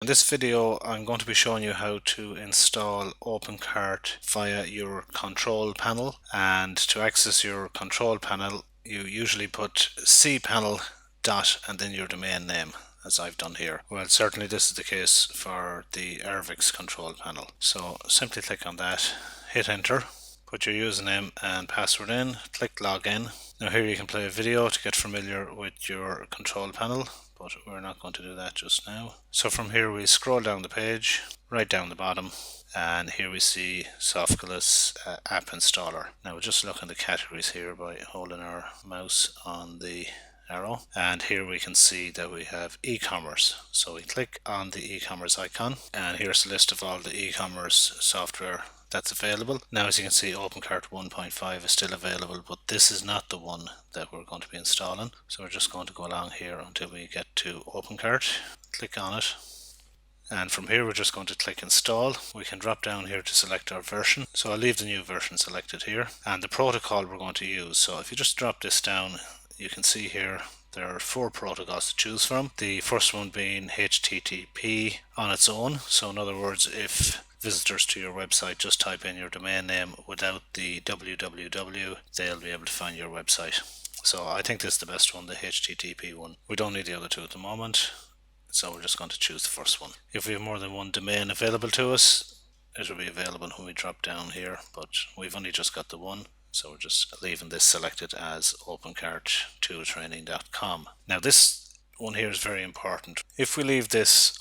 In this video I'm going to be showing you how to install OpenCart via your control panel, and to access your control panel you usually put cpanel dot and then your domain name, as I've done here. Well, certainly this is the case for the Airvix control panel. So simply click on that, hit enter, put your username and password in, click login. Now here you can play a video to get familiar with your control panel, but we're not going to do that just now. So from here we scroll down the page, right down the bottom, and here we see Softculus app installer. Now we'll just look in the categories here by holding our mouse on the arrow, and here we can see that we have e-commerce. So we click on the e-commerce icon, and here's a list of all the e-commerce software that's available. Now as you can see, OpenCart 1.5 is still available, but this is not the one that we're going to be installing. So we're just going to go along here until we get to OpenCart, click on it, and from here we're just going to click install. We can drop down here to select our version. So I'll leave the new version selected here, and the protocol we're going to use. So if you just drop this down, you can see here there are 4 protocols to choose from. The first one being HTTP on its own. So in other words, if visitors to your website just type in your domain name without the www, they'll be able to find your website. So I think this is the best one, the HTTP one. We don't need the other two at the moment, so we're just going to choose the first one. If we have more than one domain available to us, it will be available when we drop down here, but we've only just got the one. So we're just leaving this selected as OpenCart2training.com. Now this one here is very important. If we leave this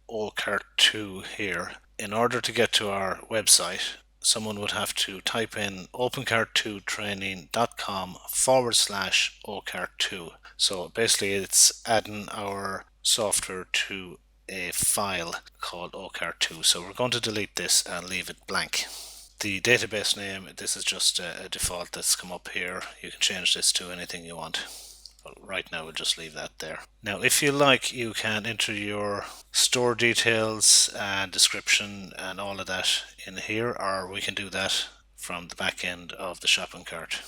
OCart2 here, in order to get to our website, someone would have to type in OpenCart2training.com/OCart2. So basically it's adding our software to a file called OCart2. So we're going to delete this and leave it blank. The database name, this is just a default that's come up here. You can change this to anything you want. But right now we'll just leave that there. Now if you like, you can enter your store details and description and all of that in here, or we can do that from the back end of the shopping cart.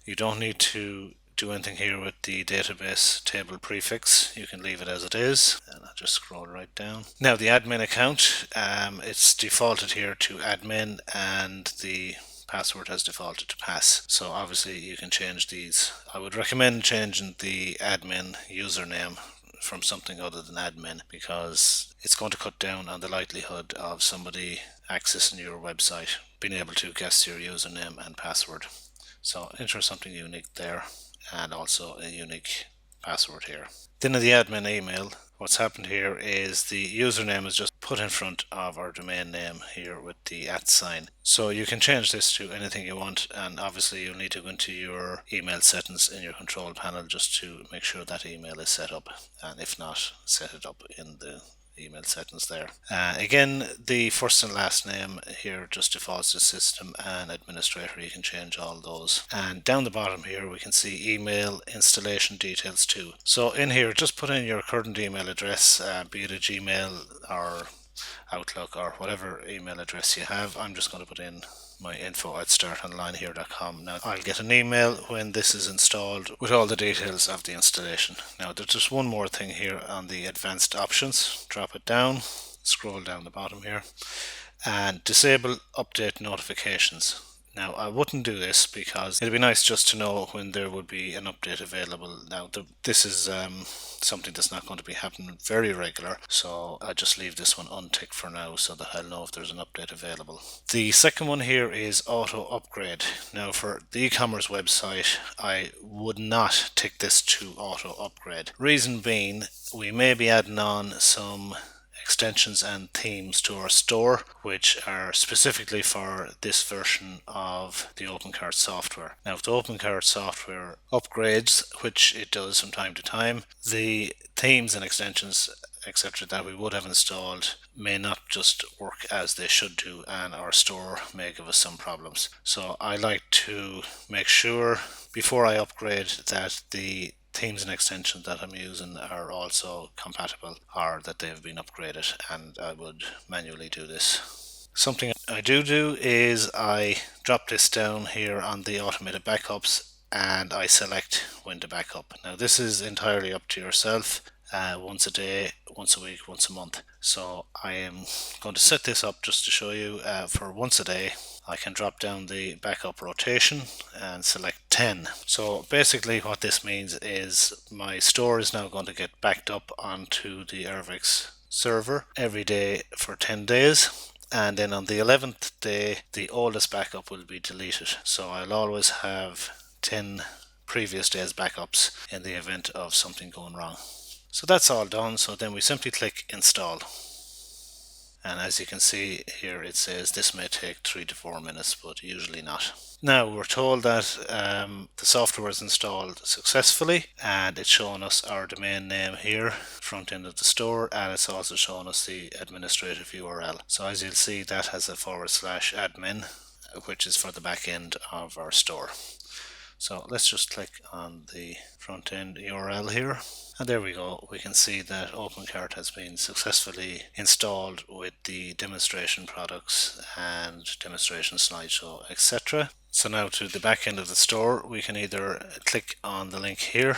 You don't need to do anything here with the database table prefix. You can leave it as it is, and I'll just scroll right down. Now the admin account, it's defaulted here to admin, and the password has defaulted to pass. So obviously you can change these. I would recommend changing the admin username from something other than admin, because it's going to cut down on the likelihood of somebody accessing your website being able to guess your username and password. So enter something unique there, and also a unique password here. Then in the admin email, what's happened here is the username is just put in front of our domain name here with the @ sign. So you can change this to anything you want, and obviously you'll need to go into your email settings in your control panel just to make sure that email is set up, and if not, set it up in the email settings there. Again, the first and last name here just defaults to system and administrator. You can change all those, and down the bottom here we can see email installation details too. So in here just put in your current email address, be it a Gmail or Outlook or whatever email address you have. I'm just going to put in my info@startonlinehere.com. Now I'll get an email when this is installed with all the details of the installation. Now there's just one more thing here on the advanced options. Drop it down, scroll down the bottom here, and disable update notifications. Now I wouldn't do this because it'd be nice just to know when there would be an update available. Now this is something that's not going to be happening very regular, so I just leave this one unticked for now so that I'll know if there's an update available. The second one here is auto upgrade. Now for the e-commerce website, I would not tick this to auto upgrade. Reason being, we may be adding on some extensions and themes to our store which are specifically for this version of the OpenCart software. Now if the OpenCart software upgrades, which it does from time to time, the themes and extensions etc. that we would have installed may not just work as they should do, and our store may give us some problems. So I like to make sure before I upgrade that the themes and extensions that I'm using are also compatible, or that they've been upgraded, and I would manually do this. Something I do is I drop this down here on the automated backups and I select when to backup. Now this is entirely up to yourself. once a day, once a week, once a month. So I am going to set this up just to show you for once a day. I can drop down the backup rotation and select 10. So basically what this means is my store is now going to get backed up onto the Airvix server every day for 10 days, and then on the 11th day the oldest backup will be deleted. So I'll always have 10 previous days backups in the event of something going wrong. So that's all done. So then we simply click install. And as you can see here, it says this may take 3 to 4 minutes, but usually not. Now we're told that the software is installed successfully, and it's showing us our domain name here, front end of the store, and it's also showing us the administrative URL. So as you'll see, that has a /admin, which is for the back end of our store. So let's just click on the front end URL here. And there we go. We can see that OpenCart has been successfully installed with the demonstration products and demonstration slideshow, etc. So now to the back end of the store, we can either click on the link here,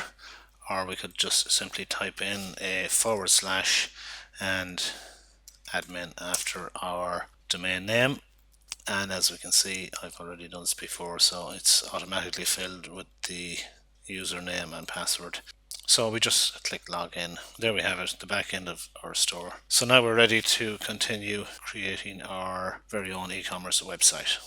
or we could just simply type in a / and admin after our domain name. And as we can see, I've already done this before, so it's automatically filled with the username and password. So we just click login. There we have it, the back end of our store. So now we're ready to continue creating our very own e-commerce website.